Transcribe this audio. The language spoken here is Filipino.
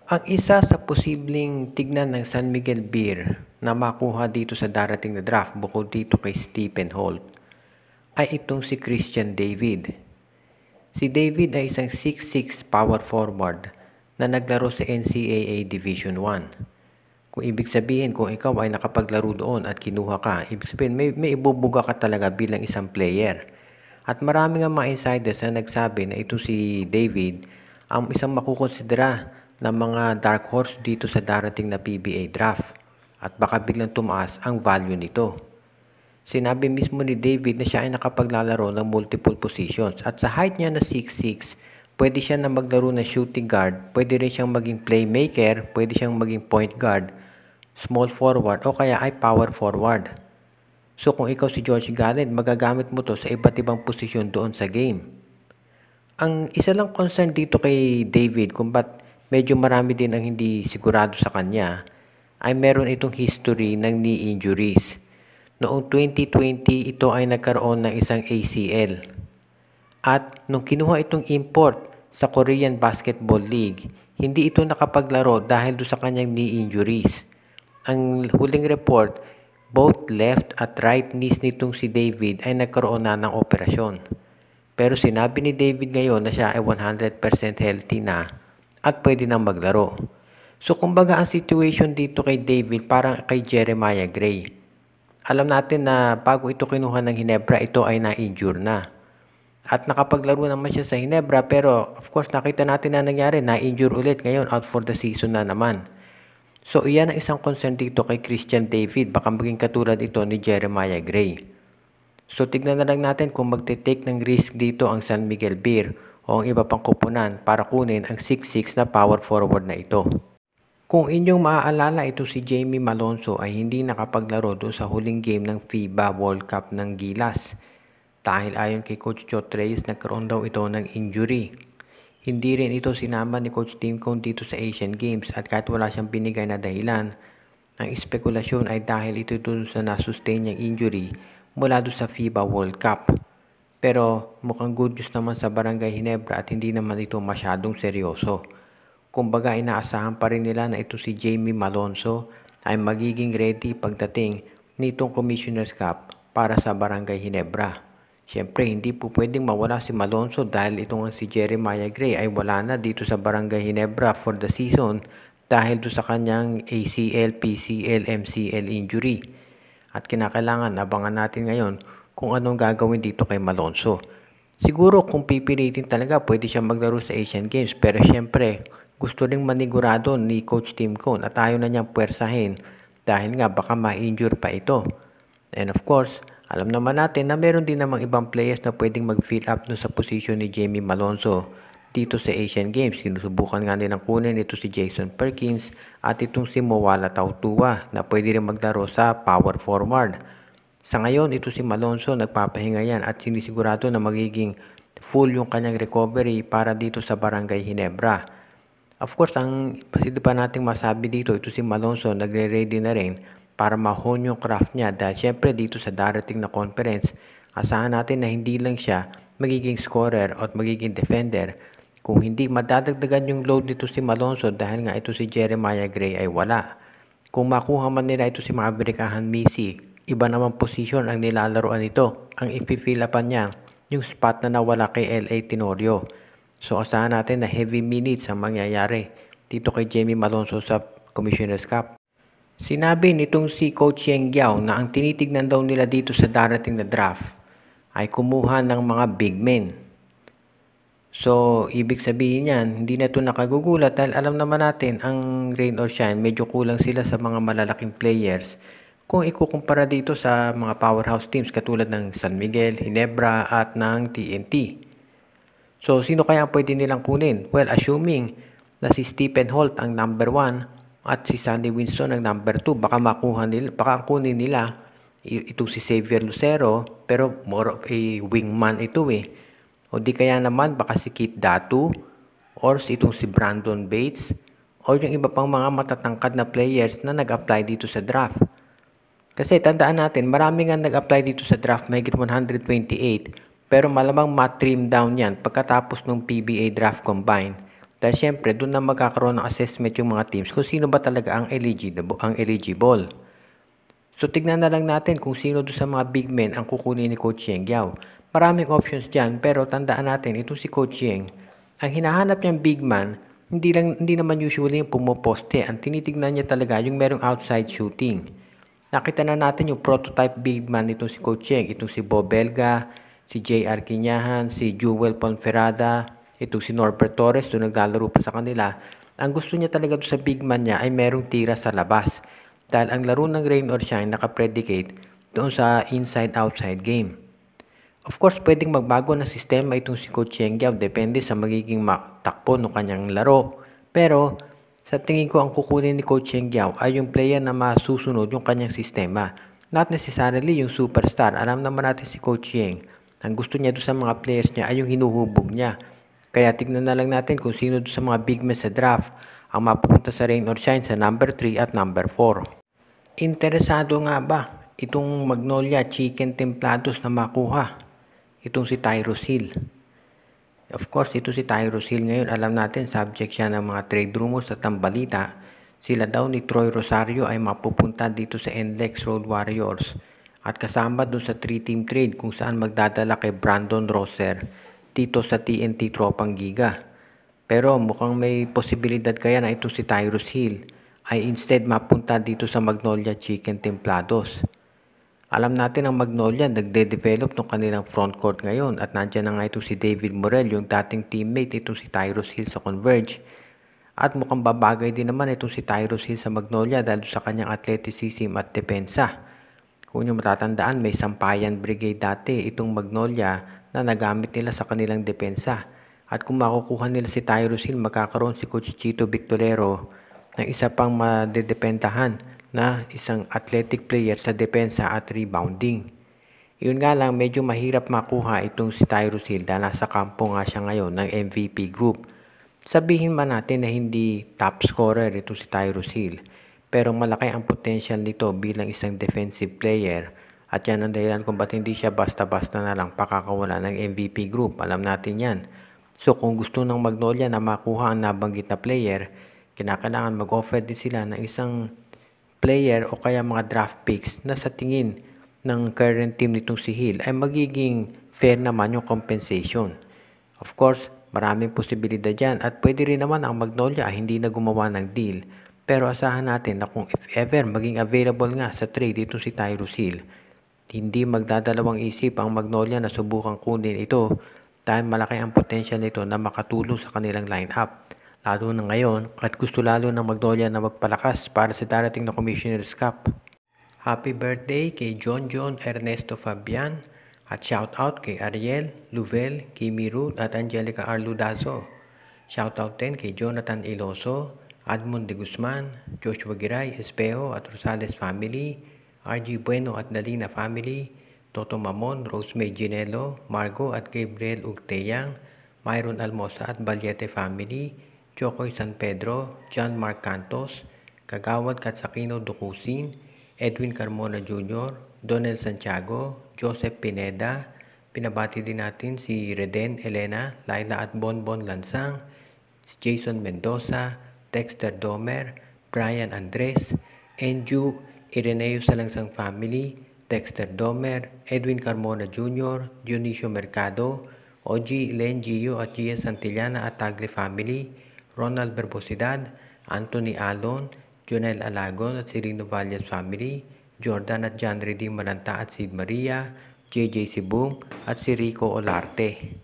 Ang isa sa posibleng tignan ng San Miguel Beer na makuha dito sa darating na draft bukod dito kay Stephen Holt ay itong si Christian David. Si David ay isang 6'6 power forward na naglaro sa NCAA Division 1. Kung ibig sabihin, kung ikaw ay nakapaglaro doon at kinuha ka, ibig sabihin may ibubuga ka talaga bilang isang player. At marami nga mga insiders na nagsabi na ito si David ang isang makukonsidera ng mga dark horse dito sa darating na PBA draft. At baka biglang tumaas ang value nito. Sinabi mismo ni David na siya ay nakapaglalaro ng multiple positions. At sa height niya na 6'6", pwede siya na maglaro ng shooting guard, pwede rin siyang maging playmaker, pwede siyang maging point guard, small forward o kaya ay power forward. So kung ikaw si George Gallen, magagamit mo to sa iba't ibang posisyon doon sa game. Ang isa lang concern dito kay David kung ba't medyo marami din ang hindi sigurado sa kanya ay meron itong history ng knee injuries. Noong 2020, ito ay nagkaroon ng isang ACL. At nung kinuha itong import sa Korean Basketball League, hindi ito nakapaglaro dahil do sa kanyang knee injuries. Ang huling report, both left at right knees nitong si David ay nagkaroon na ng operasyon. Pero sinabi ni David ngayon na siya ay 100% healthy na at pwede nang maglaro. So kumbaga ang situation dito kay David parang kay Jeremiah Gray. Alam natin na bago ito kinuha ng Ginebra, ito ay na-injure na. At nakapaglaro naman siya sa Ginebra pero of course nakita natin na nangyari, na-injure ulit ngayon, out for the season na naman. So iyan ang isang concern dito kay Christian David, baka maging katulad ito ni Jeremiah Gray. So tignan na lang natin kung magte-take ng risk dito ang San Miguel Beer o ang iba pang kupunan para kunin ang 6'6 na power forward na ito. Kung inyong maaalala, ito si Jamie Malonzo ay hindi nakapaglaro doon sa huling game ng FIBA World Cup ng Gilas. Dahil ayon kay Coach Chot Reyes, nagkaroon daw ito ng injury. Hindi rin ito sinama ni Coach Tim Cone dito sa Asian Games at kahit wala siyang binigay na dahilan, ang espekulasyon ay dahil ito doon sa nasustain niyang injury mula doon sa FIBA World Cup. Pero mukhang good news naman sa Barangay Ginebra at hindi naman ito masyadong seryoso. Kumbaga inaasahan pa rin nila na ito si Jamie Malonzo ay magiging ready pagdating nitong Commissioner's Cup para sa Barangay Ginebra. Siyempre hindi po pwedeng mawala si Malonzo dahil itong si Jeremiah Gray ay wala na dito sa Barangay Ginebra for the season dahil doon sa kanyang ACL, PCL, MCL injury. At kinakailangan abangan natin ngayon kung anong gagawin dito kay Malonzo. Siguro kung pipilitin talaga pwede siya maglaro sa Asian Games pero syempre gusto ring manigurado ni Coach Tim Cone at ayaw na niyang puwersahin dahil nga baka ma-injure pa ito. And of course, alam naman natin na meron din namang ibang players na pwedeng mag-fill up dun sa position ni Jamie Malonzo dito sa Asian Games. Sinusubukan nga nilang kunin ito si Jason Perkins at itong si Mowala Tautua na pwede rin maglaro sa power forward. Sa ngayon, ito si Malonzo nagpapahinga yan at sinisigurado na magiging full yung kanyang recovery para dito sa Barangay Ginebra. Of course, ang pwede pa nating masabi dito, ito si Malonzo nagre-ready na rin para ma-hone yung craft niya dahil syempre dito sa darating na conference, asahan natin na hindi lang siya magiging scorer at magiging defender. Kung hindi madadagdagan yung load nito si Malonzo dahil nga ito si Jeremiah Gray ay wala. Kung makuha man nila ito si Maverick Misi, iba naman position ang nilalaroan nito. Ang ipifill upan niya yung spot na nawala kay L.A. Tenorio. So asahan natin na heavy minutes ang mangyayari dito kay Jamie Malonzo sa Commissioner's Cup. Sinabi nitong si Coach Yeng Giao na ang tinitignan daw nila dito sa darating na draft ay kumuha ng mga big men. So, ibig sabihin yan, hindi na ito nakagugulat dahil alam naman natin ang rain or shine, medyo kulang sila sa mga malalaking players kung ikukumpara dito sa mga powerhouse teams katulad ng San Miguel, Ginebra at ng TNT. So, sino kaya pwede nilang kunin? Well, assuming na si Stephen Holt ang number 1 at si Sandy Winston ang number 2, baka ang kunin nila ito si Xavier Lucero, pero more of a wingman ito eh. O di kaya naman baka si Keith Datu or itong si Brandon Bates or yung iba pang mga matatangkad na players na nag-apply dito sa draft. Kasi tandaan natin, marami nga nag-apply dito sa draft, mahigit 128, pero malamang ma-trim down yan pagkatapos ng PBA draft combine Dahil syempre, doon na magkakaroon ng assessment yung mga teams kung sino ba talaga ang eligible. So, tignan na lang natin kung sino doon sa mga big men ang kukunin ni Coach Yeng Yao. Maraming options dyan, pero tandaan natin, ito si Coach Yeng, ang hinahanap niyang big man, hindi naman usually yung pumoposte. Ang tinitignan niya talaga yung merong outside shooting. Nakita na natin yung prototype big man nitong si Coach Yeng. Itong si Bo Belga, si J.R. Quinahan, si Jewel Ponferrada, itong si Norbert Torres, doon naglalaro pa sa kanila. Ang gusto niya talaga doon sa big man niya ay merong tira sa labas. Dahil ang laro ng rain or shine nakapredicate doon sa inside-outside game. Of course, pwedeng magbago ng sistema itong si Coach Yeng Yao depende sa magiging takbo ng kanyang laro. Pero sa tingin ko ang kukunin ni Coach Yeng Yao ay yung player na masusunod yung kanyang sistema. Not necessarily yung superstar. Alam naman natin si Coach Yeng. Ang gusto niya doon sa mga players niya ay yung hinuhubog niya. Kaya tignan na lang natin kung sino doon sa mga big men sa draft ang mapupunta sa rain or shine sa number 3 at number 4. Interesado nga ba itong Magnolia Chicken Templados na makuha? Itong si Tyrus Hill. Of course, ito si Tyrus Hill ngayon. Alam natin, subject siya ng mga trade rumors at ang balita. Sila daw ni Troy Rosario ay mapupunta dito sa NLEX Road Warriors. At kasama dun sa 3-team trade kung saan magdadala kay Brandon Rosser dito sa TNT Tropang Giga. Pero mukhang may posibilidad kaya na ito si Tyrus Hill ay instead mapunta dito sa Magnolia Chicken Templados. Alam natin ang Magnolia nagde-develop ng kanilang frontcourt ngayon at nandiyan na nga ito si David Morel, yung dating teammate itong si Tyrus Hill sa Converge. At mukhang babagay din naman itong si Tyrus Hill sa Magnolia dahil sa kanyang athleticism at depensa. Kung nyo matatandaan, may Sampayan Brigade dati itong Magnolia na nagamit nila sa kanilang depensa. At kung makukuha nila si Tyrus Hill, magkakaroon si Coach Chito Victorero ng isa pang madedepentahan na isang athletic player sa depensa at rebounding. Yun nga lang, medyo mahirap makuha itong si Tyrus Hill dahil nasa kampo nga siya ngayon ng MVP group. Sabihin man natin na hindi top scorer ito si Tyrus Hill, pero malaki ang potential nito bilang isang defensive player at yan ang dahilan kung ba't hindi siya basta-basta na lang pakakawala ng MVP group. Alam natin yan. So kung gusto ng Magnolia na makuha ang nabanggit na player, kinakailangan mag-offer din sila ng isang player o kaya mga draft picks na sa tingin ng current team nitong si Hill ay magiging fair naman yung compensation. Of course, maraming posibilidad dyan at pwede rin naman ang Magnolia hindi na gumawa ng deal. Pero asahan natin na kung if ever maging available nga sa trade dito si Tyrus Hill, hindi magdadalawang isip ang Magnolia na subukang kunin ito dahil malaki ang potential nito na makatulong sa kanilang lineup. Lalo na ngayon at gusto lalo ng Magnolia na magpalakas para sa darating na Commissioner's Cup. Happy birthday kay John Ernesto Fabian at shout out kay Ariel, Luvel, Kimi Ruth at Angelica Arludazo. Shout out din kay Jonathan Iloso, Admond de Guzman, Joshua Giray, Espejo at Rosales family, RG Bueno at Dalina family, Toto Mamon, Rosemary Ginelo, Margo at Gabriel Ugteyang, Myron Almosa at Balyete family, Chokoy San Pedro, John Mark Cantos, Kagawad Katsakino Dukusin, Edwin Carmona Jr., Donel Santiago, Joseph Pineda, pinabati din natin si Reden Elena, Laila at Bonbon Lansang, si Jason Mendoza, Dexter Domer, Brian Andres, Enju Ireneo Salangsang family, Dexter Domer, Edwin Carmona Jr., Dionisio Mercado, OG Len Gio at Gia Santillana at Tagle family, Ronald Berbosidad, Anthony Alon, Jonel Alagon at Cirino Valles family, Jordan at John Redim Malanta at Sid Maria, JJ Sibum at si Rico Olarte.